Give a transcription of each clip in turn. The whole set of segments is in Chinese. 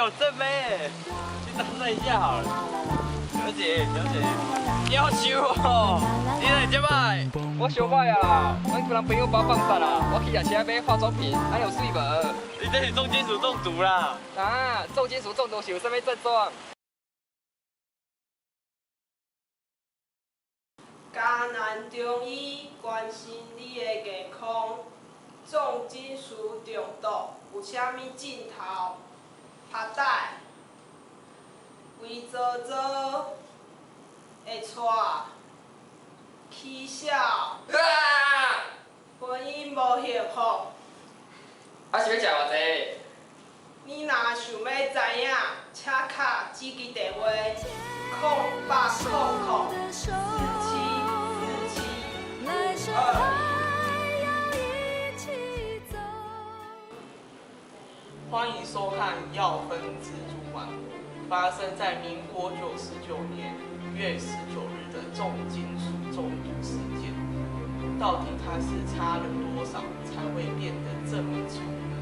有正妹，去搭讪一下好了。小姐，小姐，你好羞哦！你来这摆？我想歹啊，阮个人朋友把我放散啦，我去夜车买化妆品，还有水无？你这是重金属中毒啦！啊，重金属中毒是有啥物症状？嘉南中医关心你的健康，重金属中毒有啥物症头？拍带、胃糟糟、会喘、起笑、婚姻无幸福。啊是要食偌济？你若想要知影，请敲指机电话0800474752。欢迎收看《药分蜘蛛网》，发生在民国99年5月19日的重金属中毒事件。到底它是差了多少才会变得这么丑呢？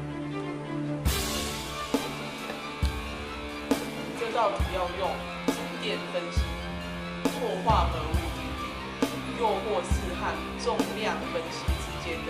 这到底要用静电分析、氦化合物比例、诱惑式和重量分析之间的